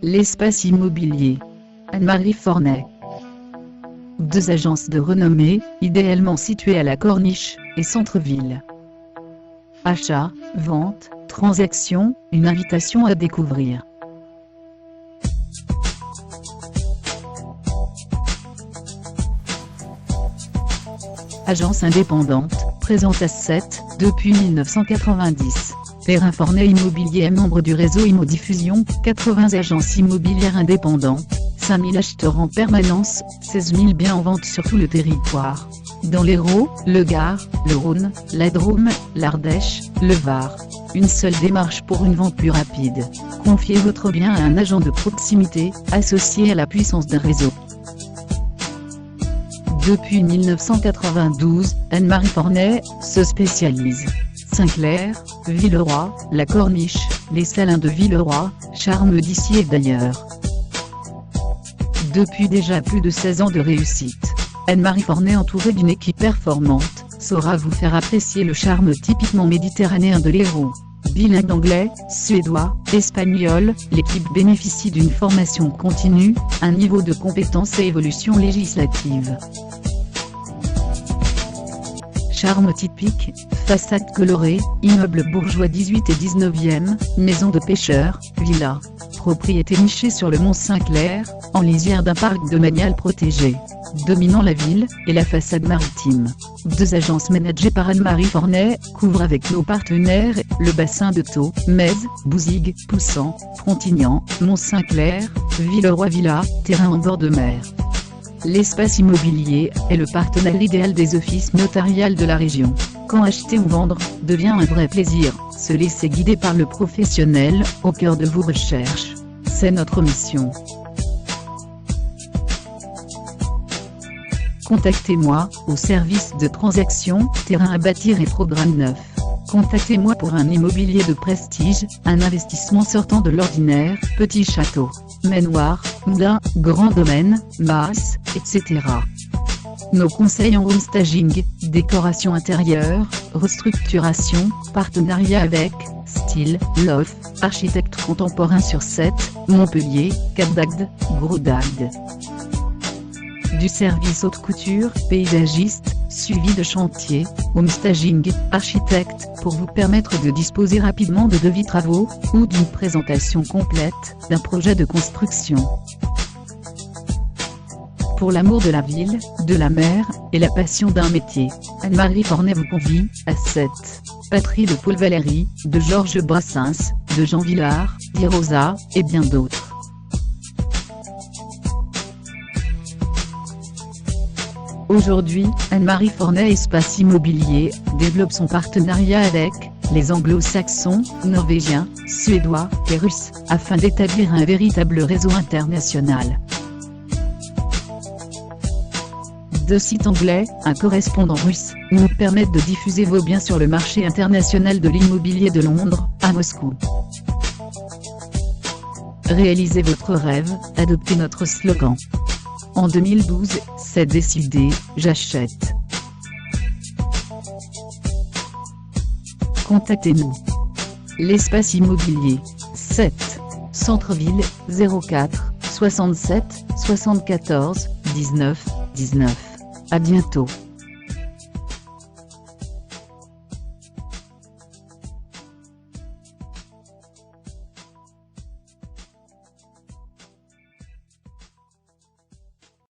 L'espace immobilier. Anne-Marie Fornet. 2 agences de renommée, idéalement situées à la Corniche et centre-ville. Achat, vente, transaction, une invitation à découvrir. Agence indépendante, présente à 7, depuis 1990. Perrin Fornet Immobilier est membre du réseau Immodiffusion, 80 agences immobilières indépendantes, 5000 acheteurs en permanence, 16 000 biens en vente sur tout le territoire. Dans l'Hérault, le Gard, le Rhône, la Drôme, l'Ardèche, le Var. Une seule démarche pour une vente plus rapide. Confiez votre bien à un agent de proximité, associé à la puissance d'un réseau. Depuis 1992, Anne-Marie Fornet se spécialise. Saint-Clair, Villeroy, la Corniche, les Salins de Villeroy, charme d'ici et d'ailleurs. Depuis déjà plus de 16 ans de réussite, Anne-Marie Fornet, entourée d'une équipe performante, saura vous faire apprécier le charme typiquement méditerranéen de l'Hérault. Bilingue d'anglais, suédois, espagnol, l'équipe bénéficie d'une formation continue, un niveau de compétence et évolution législative. Charme typique, façade colorée, immeubles bourgeois 18 et 19e, maison de pêcheurs, villa. Propriété nichée sur le mont Saint-Clair, en lisière d'un parc domanial protégé, dominant la ville et la façade maritime. 2 agences managées par Anne-Marie Fornet couvrent avec nos partenaires le bassin de Thau, Metz, Bouzigues, Poussan, Frontignan, Mont-Saint-Clair, Villeroy-Villa, terrain en bord de mer. L'espace immobilier est le partenaire idéal des offices notariales de la région. Quand acheter ou vendre devient un vrai plaisir, se laisser guider par le professionnel au cœur de vos recherches. C'est notre mission. Contactez-moi au service de transaction, terrain à bâtir et programme neuf. Contactez-moi pour un immobilier de prestige, un investissement sortant de l'ordinaire, petit château, manoir, moulin, grand domaine, masse, etc. Nos conseils en home staging, décoration intérieure, restructuration, partenariat avec Style, Loft, architecte contemporain sur 7, Montpellier, Cap d'Agde, Gros d'Agde. Du service haute couture, paysagiste, suivi de chantier, home staging, architecte, pour vous permettre de disposer rapidement de devis travaux, ou d'une présentation complète d'un projet de construction. Pour l'amour de la ville, de la mer, et la passion d'un métier, Anne-Marie Fornet vous convie à 7. Patrie de Paul Valéry, de Georges Brassens, de Jean Vilar, d'Irosa, et bien d'autres. Aujourd'hui, Anne-Marie Fornet Espace Immobilier développe son partenariat avec les anglo-saxons, norvégiens, suédois et russes, afin d'établir un véritable réseau international. 2 sites anglais, un correspondant russe, nous permettent de diffuser vos biens sur le marché international de l'immobilier de Londres, à Moscou. Réalisez votre rêve, adoptez notre slogan. En 2012, c'est décidé, j'achète. Contactez-nous. L'espace immobilier, 7, Centre-ville, 04 67 74 19 19. À bientôt.